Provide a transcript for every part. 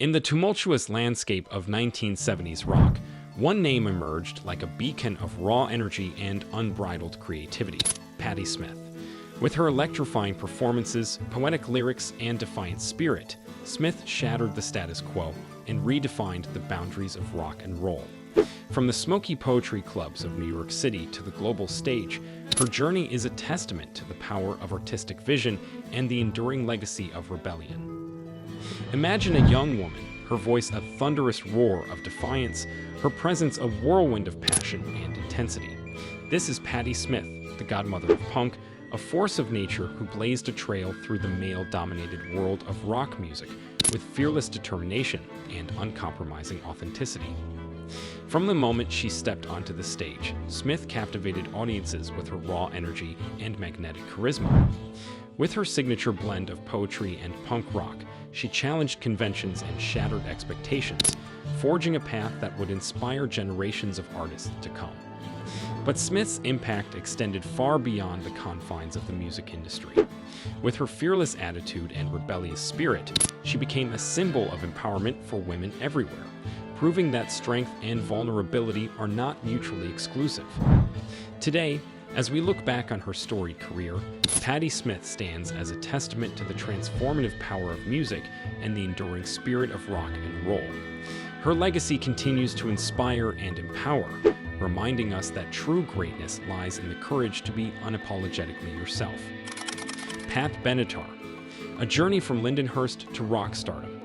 In the tumultuous landscape of 1970s rock, one name emerged like a beacon of raw energy and unbridled creativity: Patti Smith. With her electrifying performances, poetic lyrics, and defiant spirit, Smith shattered the status quo and redefined the boundaries of rock and roll. From the smoky poetry clubs of New York City to the global stage, her journey is a testament to the power of artistic vision and the enduring legacy of rebellion. Imagine a young woman, her voice a thunderous roar of defiance, her presence a whirlwind of passion and intensity. This is Patti Smith, the godmother of punk, a force of nature who blazed a trail through the male-dominated world of rock music with fearless determination and uncompromising authenticity. From the moment she stepped onto the stage, Smith captivated audiences with her raw energy and magnetic charisma. With her signature blend of poetry and punk rock, she challenged conventions and shattered expectations, forging a path that would inspire generations of artists to come. But Smith's impact extended far beyond the confines of the music industry. With her fearless attitude and rebellious spirit, she became a symbol of empowerment for women everywhere, proving that strength and vulnerability are not mutually exclusive. Today, as we look back on her storied career, Patti Smith stands as a testament to the transformative power of music and the enduring spirit of rock and roll. Her legacy continues to inspire and empower, reminding us that true greatness lies in the courage to be unapologetically yourself. Pat Benatar, a journey from Lindenhurst to rock stardom.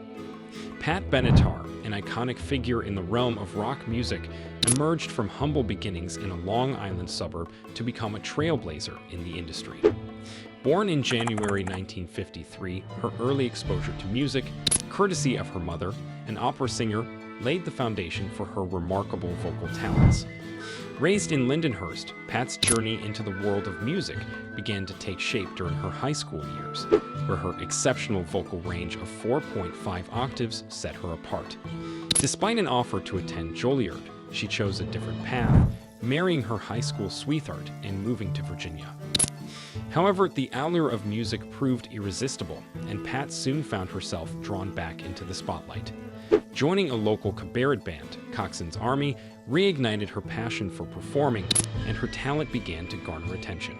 Pat Benatar, an iconic figure in the realm of rock music, emerged from humble beginnings in a Long Island suburb to become a trailblazer in the industry. Born in January 1953, her early exposure to music, courtesy of her mother, an opera singer, laid the foundation for her remarkable vocal talents. Raised in Lindenhurst, Pat's journey into the world of music began to take shape during her high school years, where her exceptional vocal range of 4.5 octaves set her apart. Despite an offer to attend Juilliard, she chose a different path, marrying her high school sweetheart and moving to Virginia. However, the allure of music proved irresistible, and Pat soon found herself drawn back into the spotlight. Joining a local cabaret band, Coxswain's Army, reignited her passion for performing, and her talent began to garner attention.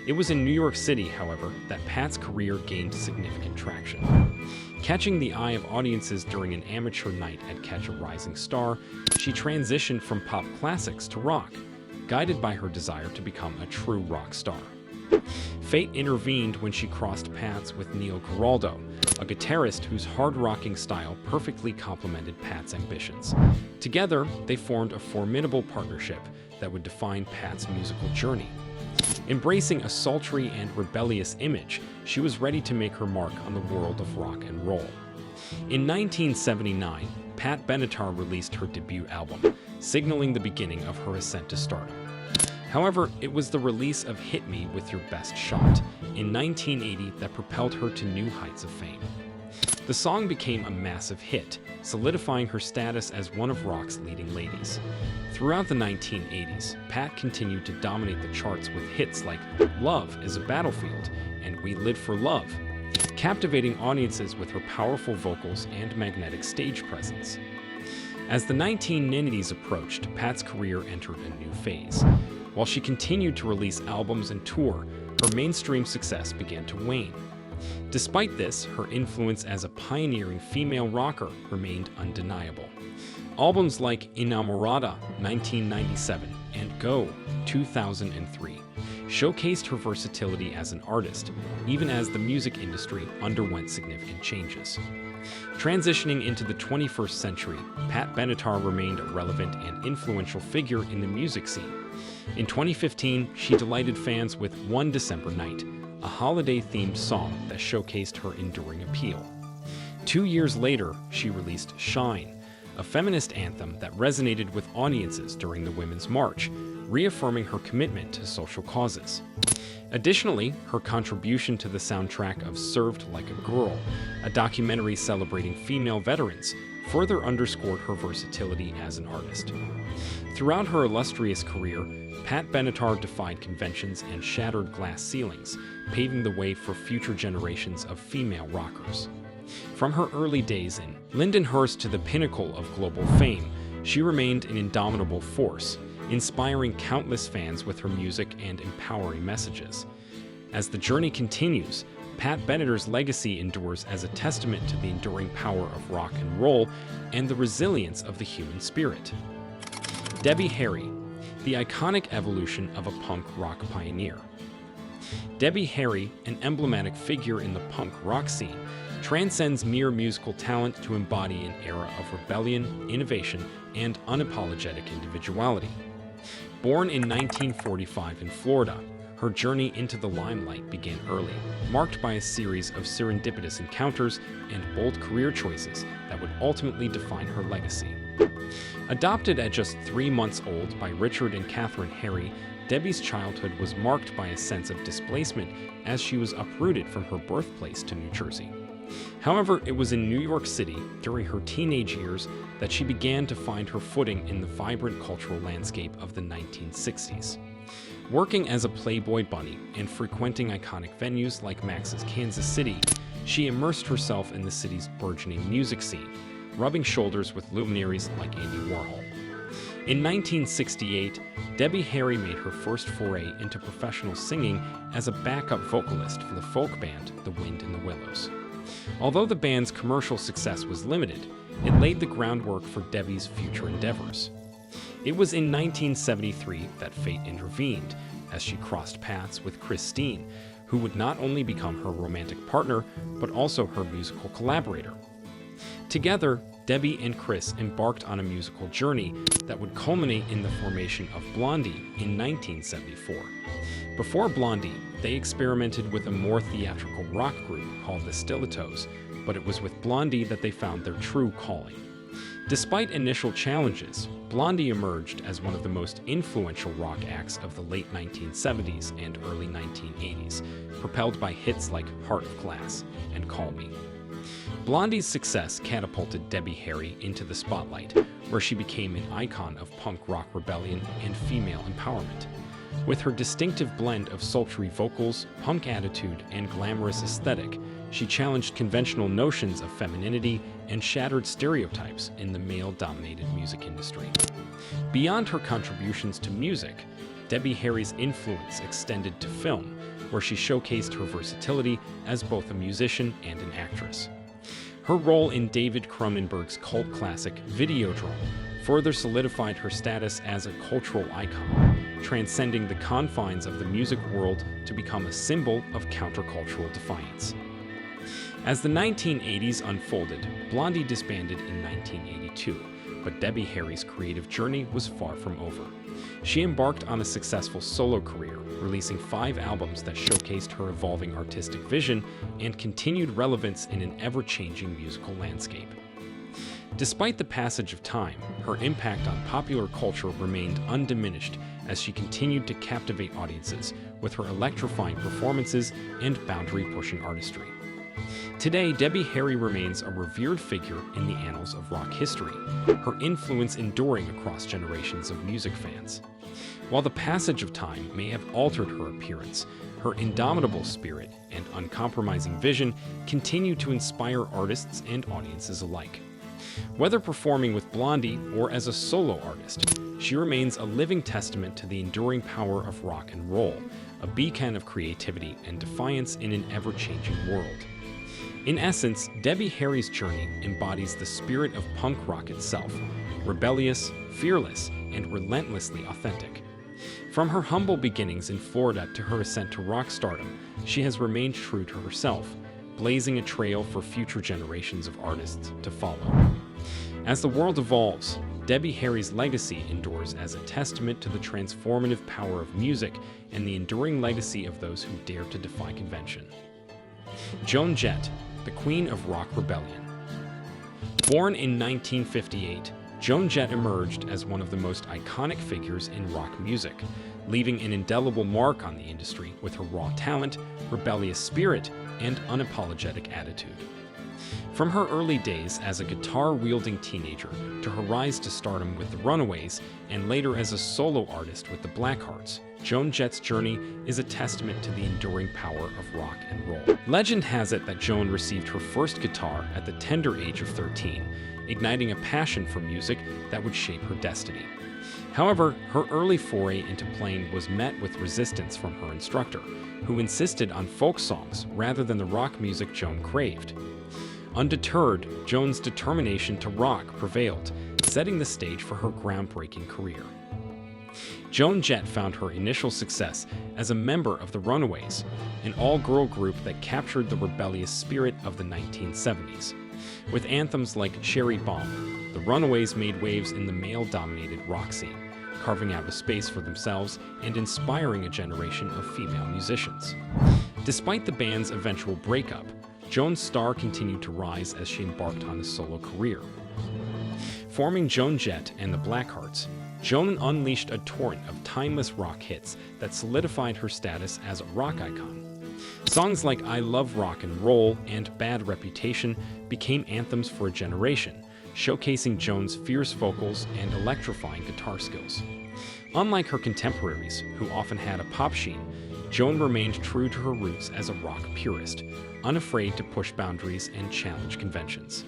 It was in New York City, however, that Pat's career gained significant traction. Catching the eye of audiences during an amateur night at Catch a Rising Star, she transitioned from pop classics to rock, guided by her desire to become a true rock star. Fate intervened when she crossed paths with Neil Giraldo, a guitarist whose hard-rocking style perfectly complemented Pat's ambitions. Together, they formed a formidable partnership that would define Pat's musical journey. Embracing a sultry and rebellious image, she was ready to make her mark on the world of rock and roll. In 1979, Pat Benatar released her debut album, signaling the beginning of her ascent to stardom. However, it was the release of Hit Me With Your Best Shot in 1980 that propelled her to new heights of fame. The song became a massive hit, solidifying her status as one of rock's leading ladies. Throughout the 1980s, Pat continued to dominate the charts with hits like Love Is a Battlefield and We Live for Love, captivating audiences with her powerful vocals and magnetic stage presence. As the 1990s approached, Pat's career entered a new phase. While she continued to release albums and tour, her mainstream success began to wane. Despite this, her influence as a pioneering female rocker remained undeniable. Albums like Inamorada, 1997, and Go, 2003, showcased her versatility as an artist, even as the music industry underwent significant changes. Transitioning into the 21st century, Pat Benatar remained a relevant and influential figure in the music scene. In 2015, she delighted fans with One December Night, a holiday-themed song that showcased her enduring appeal. 2 years later, she released Shine, a feminist anthem that resonated with audiences during the Women's March, reaffirming her commitment to social causes. Additionally, her contribution to the soundtrack of Served Like a Girl, a documentary celebrating female veterans, further underscored her versatility as an artist. Throughout her illustrious career, Pat Benatar defied conventions and shattered glass ceilings, paving the way for future generations of female rockers. From her early days in Lindenhurst to the pinnacle of global fame, she remained an indomitable force, inspiring countless fans with her music and empowering messages. As the journey continues, Pat Benatar's legacy endures as a testament to the enduring power of rock and roll and the resilience of the human spirit. Debbie Harry, the iconic evolution of a punk rock pioneer. Debbie Harry, an emblematic figure in the punk rock scene, transcends mere musical talent to embody an era of rebellion, innovation, and unapologetic individuality. Born in 1945 in Florida, her journey into the limelight began early, marked by a series of serendipitous encounters and bold career choices that would ultimately define her legacy. Adopted at just 3 months old by Richard and Catherine Harry, Debbie's childhood was marked by a sense of displacement as she was uprooted from her birthplace to New Jersey. However, it was in New York City during her teenage years that she began to find her footing in the vibrant cultural landscape of the 1960s. Working as a Playboy bunny and frequenting iconic venues like Max's Kansas City, she immersed herself in the city's burgeoning music scene, rubbing shoulders with luminaries like Andy Warhol. In 1968, Debbie Harry made her first foray into professional singing as a backup vocalist for the folk band The Wind in the Willows. Although the band's commercial success was limited, it laid the groundwork for Debbie's future endeavors. It was in 1973 that fate intervened, as she crossed paths with Chris Steen, who would not only become her romantic partner, but also her musical collaborator. Together, Debbie and Chris embarked on a musical journey that would culminate in the formation of Blondie in 1974. Before Blondie, they experimented with a more theatrical rock group called the Stilettos, but it was with Blondie that they found their true calling. Despite initial challenges, Blondie emerged as one of the most influential rock acts of the late 1970s and early 1980s, propelled by hits like Heart of Glass and Call Me. Blondie's success catapulted Debbie Harry into the spotlight, where she became an icon of punk rock rebellion and female empowerment. With her distinctive blend of sultry vocals, punk attitude, and glamorous aesthetic, she challenged conventional notions of femininity and shattered stereotypes in the male-dominated music industry. Beyond her contributions to music, Debbie Harry's influence extended to film, where she showcased her versatility as both a musician and an actress. Her role in David Cronenberg's cult classic Videodrome further solidified her status as a cultural icon, transcending the confines of the music world to become a symbol of countercultural defiance. As the 1980s unfolded, Blondie disbanded in 1982, but Debbie Harry's creative journey was far from over. She embarked on a successful solo career, releasing 5 albums that showcased her evolving artistic vision and continued relevance in an ever-changing musical landscape. Despite the passage of time, her impact on popular culture remained undiminished as she continued to captivate audiences with her electrifying performances and boundary-pushing artistry. Today, Debbie Harry remains a revered figure in the annals of rock history, her influence enduring across generations of music fans. While the passage of time may have altered her appearance, her indomitable spirit and uncompromising vision continue to inspire artists and audiences alike. Whether performing with Blondie or as a solo artist, she remains a living testament to the enduring power of rock and roll, a beacon of creativity and defiance in an ever-changing world. In essence, Debbie Harry's journey embodies the spirit of punk rock itself, rebellious, fearless, and relentlessly authentic. From her humble beginnings in Florida to her ascent to rock stardom, she has remained true to herself, blazing a trail for future generations of artists to follow. As the world evolves, Debbie Harry's legacy endures as a testament to the transformative power of music and the enduring legacy of those who dare to defy convention. Joan Jett, the Queen of Rock Rebellion. Born in 1958, Joan Jett emerged as one of the most iconic figures in rock music, leaving an indelible mark on the industry with her raw talent, rebellious spirit, and unapologetic attitude. From her early days as a guitar-wielding teenager to her rise to stardom with the Runaways and later as a solo artist with the Blackhearts, Joan Jett's journey is a testament to the enduring power of rock and roll. Legend has it that Joan received her first guitar at the tender age of 13, igniting a passion for music that would shape her destiny. However, her early foray into playing was met with resistance from her instructor, who insisted on folk songs rather than the rock music Joan craved. Undeterred, Joan's determination to rock prevailed, setting the stage for her groundbreaking career. Joan Jett found her initial success as a member of the Runaways, an all-girl group that captured the rebellious spirit of the 1970s. With anthems like Cherry Bomb, the Runaways made waves in the male-dominated rock scene, carving out a space for themselves and inspiring a generation of female musicians. Despite the band's eventual breakup, Joan's star continued to rise as she embarked on a solo career. Forming Joan Jett and the Blackhearts, Joan unleashed a torrent of timeless rock hits that solidified her status as a rock icon. Songs like I Love Rock and Roll and Bad Reputation became anthems for a generation, showcasing Joan's fierce vocals and electrifying guitar skills. Unlike her contemporaries, who often had a pop sheen, Joan remained true to her roots as a rock purist, unafraid to push boundaries and challenge conventions.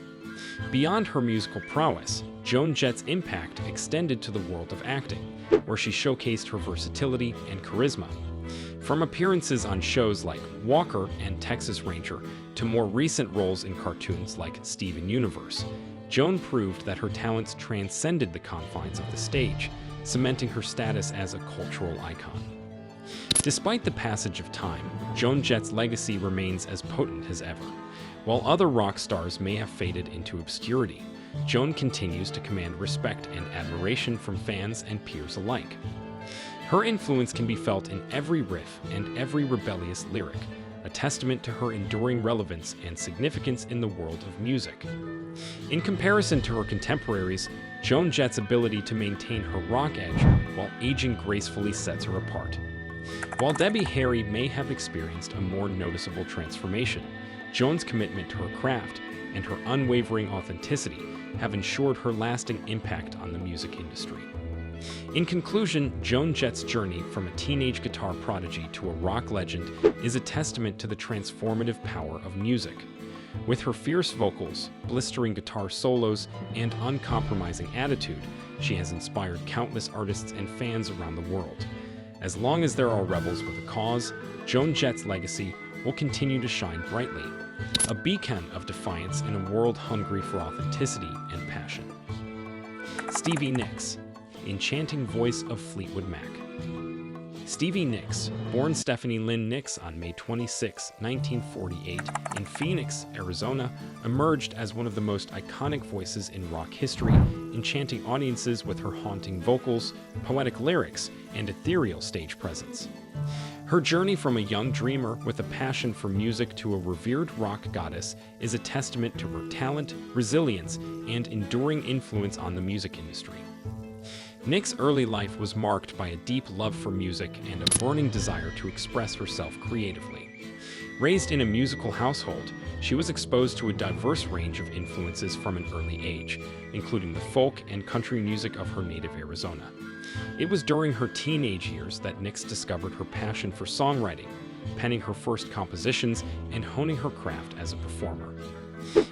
Beyond her musical prowess, Joan Jett's impact extended to the world of acting, where she showcased her versatility and charisma. From appearances on shows like Walker and Texas Ranger to more recent roles in cartoons like Steven Universe, Joan proved that her talents transcended the confines of the stage, cementing her status as a cultural icon. Despite the passage of time, Joan Jett's legacy remains as potent as ever. While other rock stars may have faded into obscurity, Joan continues to command respect and admiration from fans and peers alike. Her influence can be felt in every riff and every rebellious lyric, a testament to her enduring relevance and significance in the world of music. In comparison to her contemporaries, Joan Jett's ability to maintain her rock edge while aging gracefully sets her apart. While Debbie Harry may have experienced a more noticeable transformation, Joan's commitment to her craft and her unwavering authenticity have ensured her lasting impact on the music industry. In conclusion, Joan Jett's journey from a teenage guitar prodigy to a rock legend is a testament to the transformative power of music. With her fierce vocals, blistering guitar solos, and uncompromising attitude, she has inspired countless artists and fans around the world. As long as there are rebels with a cause, Joan Jett's legacy will continue to shine brightly, a beacon of defiance in a world hungry for authenticity and passion. Stevie Nicks, enchanting voice of Fleetwood Mac. Stevie Nicks, born Stephanie Lynn Nicks on May 26, 1948, in Phoenix, Arizona, emerged as one of the most iconic voices in rock history, enchanting audiences with her haunting vocals, poetic lyrics, and ethereal stage presence. Her journey from a young dreamer with a passion for music to a revered rock goddess is a testament to her talent, resilience, and enduring influence on the music industry. Nicks' early life was marked by a deep love for music and a burning desire to express herself creatively. Raised in a musical household, she was exposed to a diverse range of influences from an early age, including the folk and country music of her native Arizona. It was during her teenage years that Nicks discovered her passion for songwriting, penning her first compositions and honing her craft as a performer.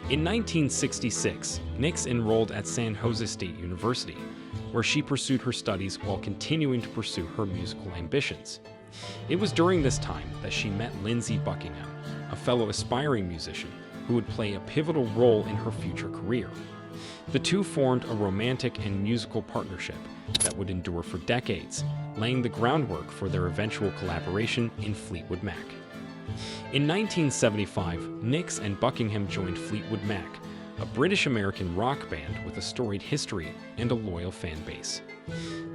In 1966, Nicks enrolled at San Jose State University, where she pursued her studies while continuing to pursue her musical ambitions. It was during this time that she met Lindsey Buckingham, a fellow aspiring musician who would play a pivotal role in her future career. The two formed a romantic and musical partnership that would endure for decades, laying the groundwork for their eventual collaboration in Fleetwood Mac. In 1975, Nicks and Buckingham joined Fleetwood Mac, a British-American rock band with a storied history and a loyal fan base.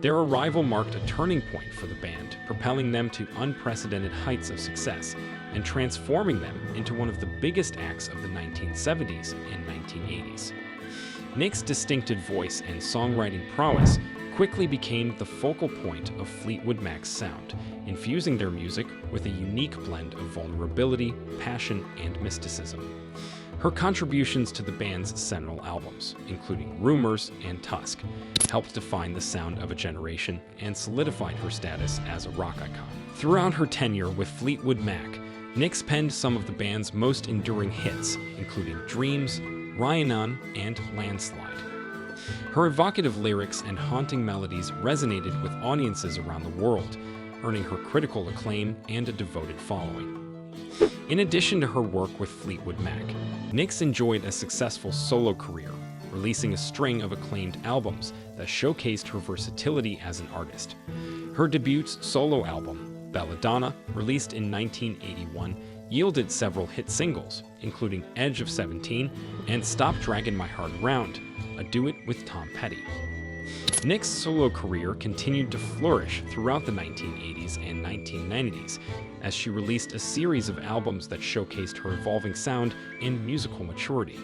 Their arrival marked a turning point for the band, propelling them to unprecedented heights of success and transforming them into one of the biggest acts of the 1970s and 1980s. Nicks' distinctive voice and songwriting prowess quickly became the focal point of Fleetwood Mac's sound, infusing their music with a unique blend of vulnerability, passion, and mysticism. Her contributions to the band's seminal albums, including Rumors and Tusk, helped define the sound of a generation and solidified her status as a rock icon. Throughout her tenure with Fleetwood Mac, Nix penned some of the band's most enduring hits, including Dreams, Rhiannon, and Landslide. Her evocative lyrics and haunting melodies resonated with audiences around the world, earning her critical acclaim and a devoted following. In addition to her work with Fleetwood Mac, Nix enjoyed a successful solo career, releasing a string of acclaimed albums that showcased her versatility as an artist. Her debut solo album, Belladonna, released in 1981, yielded several hit singles, including Edge of 17 and Stop Draggin' My Heart Around, a duet with Tom Petty. Nix's solo career continued to flourish throughout the 1980s and 1990s, as she released a series of albums that showcased her evolving sound and musical maturity.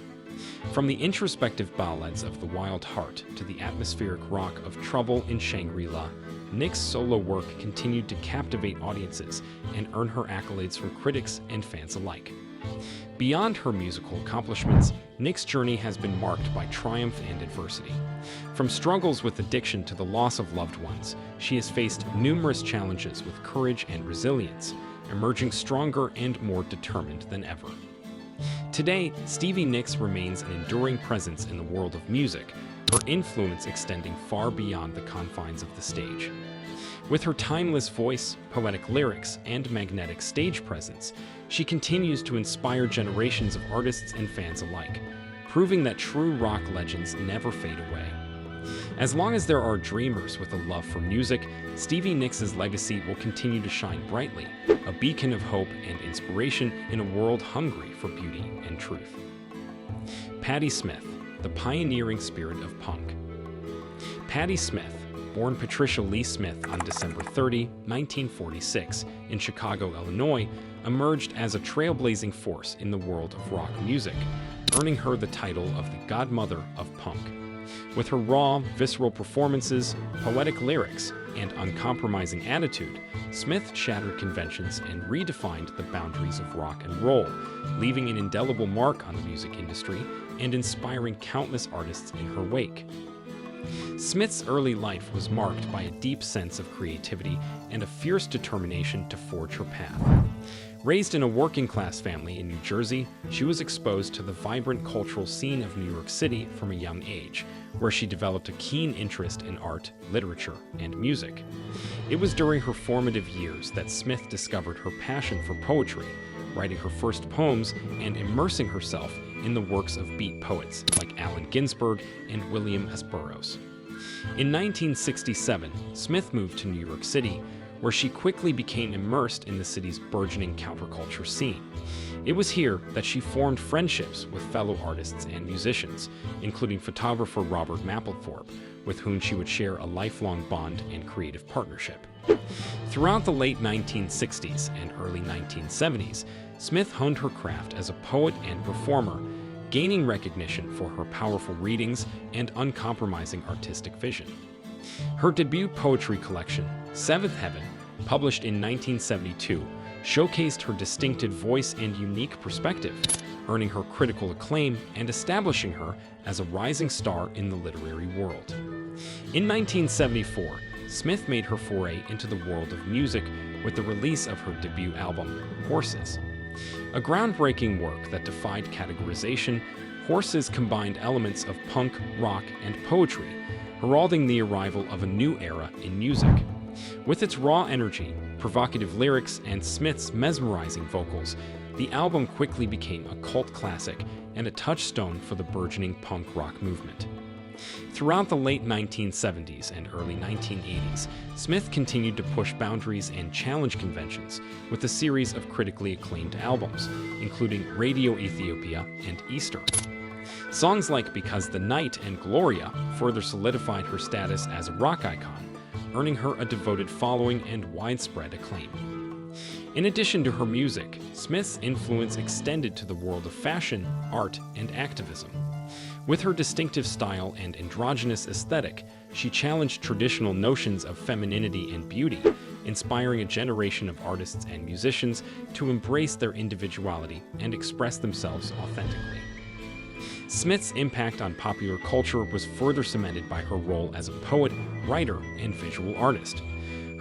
From the introspective ballads of The Wild Heart to the atmospheric rock of Trouble in Shangri-La, Nix's solo work continued to captivate audiences and earn her accolades from critics and fans alike. Beyond her musical accomplishments, Nix's journey has been marked by triumph and adversity. From struggles with addiction to the loss of loved ones, she has faced numerous challenges with courage and resilience, emerging stronger and more determined than ever. Today, Stevie Nicks remains an enduring presence in the world of music, her influence extending far beyond the confines of the stage. With her timeless voice, poetic lyrics, and magnetic stage presence, she continues to inspire generations of artists and fans alike, proving that true rock legends never fade away. As long as there are dreamers with a love for music, Stevie Nicks' legacy will continue to shine brightly, a beacon of hope and inspiration in a world hungry for beauty and truth. Patti Smith, the pioneering spirit of punk. Patti Smith, born Patricia Lee Smith on December 30, 1946, in Chicago, Illinois, emerged as a trailblazing force in the world of rock music, earning her the title of the godmother of punk. With her raw, visceral performances, poetic lyrics, and uncompromising attitude, Smith shattered conventions and redefined the boundaries of rock and roll, leaving an indelible mark on the music industry and inspiring countless artists in her wake. Smith's early life was marked by a deep sense of creativity and a fierce determination to forge her path. Raised in a working-class family in New Jersey, she was exposed to the vibrant cultural scene of New York City from a young age, where she developed a keen interest in art, literature, and music. It was during her formative years that Smith discovered her passion for poetry, writing her first poems and immersing herself in the works of beat poets like Allen Ginsberg and William S. Burroughs. In 1967, Smith moved to New York City, where she quickly became immersed in the city's burgeoning counterculture scene. It was here that she formed friendships with fellow artists and musicians, including photographer Robert Mapplethorpe, with whom she would share a lifelong bond and creative partnership. Throughout the late 1960s and early 1970s, Smith honed her craft as a poet and performer, gaining recognition for her powerful readings and uncompromising artistic vision. Her debut poetry collection, Seventh Heaven, published in 1972, showcased her distinctive voice and unique perspective, earning her critical acclaim and establishing her as a rising star in the literary world. In 1974, Smith made her foray into the world of music with the release of her debut album, Horses. A groundbreaking work that defied categorization, Horses combined elements of punk, rock, and poetry, heralding the arrival of a new era in music. With its raw energy, provocative lyrics, and Smith's mesmerizing vocals, the album quickly became a cult classic and a touchstone for the burgeoning punk rock movement. Throughout the late 1970s and early 1980s, Smith continued to push boundaries and challenge conventions with a series of critically acclaimed albums, including Radio Ethiopia and Easter. Songs like Because the Night and Gloria further solidified her status as a rock icon, earning her a devoted following and widespread acclaim. In addition to her music, Smith's influence extended to the world of fashion, art, and activism. With her distinctive style and androgynous aesthetic, she challenged traditional notions of femininity and beauty, inspiring a generation of artists and musicians to embrace their individuality and express themselves authentically. Smith's impact on popular culture was further cemented by her role as a poet, writer, and visual artist.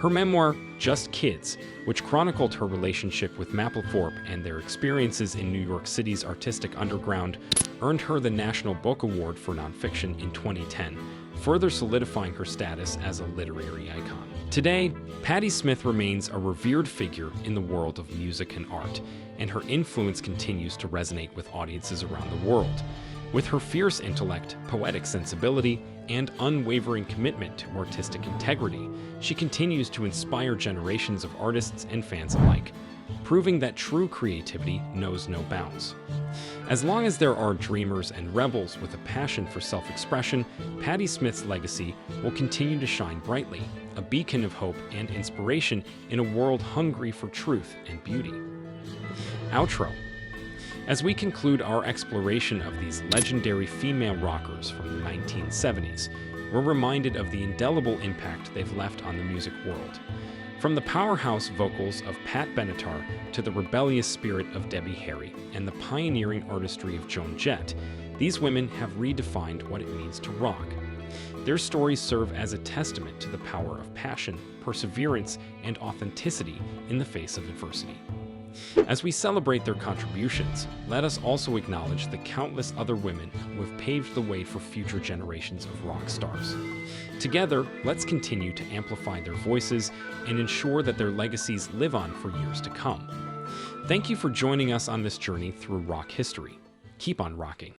Her memoir, Just Kids, which chronicled her relationship with Mapplethorpe and their experiences in New York City's artistic underground, earned her the National Book Award for Nonfiction in 2010, further solidifying her status as a literary icon. Today, Patti Smith remains a revered figure in the world of music and art, and her influence continues to resonate with audiences around the world. With her fierce intellect, poetic sensibility, and unwavering commitment to artistic integrity, she continues to inspire generations of artists and fans alike, proving that true creativity knows no bounds. As long as there are dreamers and rebels with a passion for self-expression, Patti Smith's legacy will continue to shine brightly, a beacon of hope and inspiration in a world hungry for truth and beauty. Outro. As we conclude our exploration of these legendary female rockers from the 1970s, we're reminded of the indelible impact they've left on the music world. From the powerhouse vocals of Pat Benatar to the rebellious spirit of Debbie Harry and the pioneering artistry of Joan Jett, these women have redefined what it means to rock. Their stories serve as a testament to the power of passion, perseverance, and authenticity in the face of adversity. As we celebrate their contributions, let us also acknowledge the countless other women who have paved the way for future generations of rock stars. Together, let's continue to amplify their voices and ensure that their legacies live on for years to come. Thank you for joining us on this journey through rock history. Keep on rocking.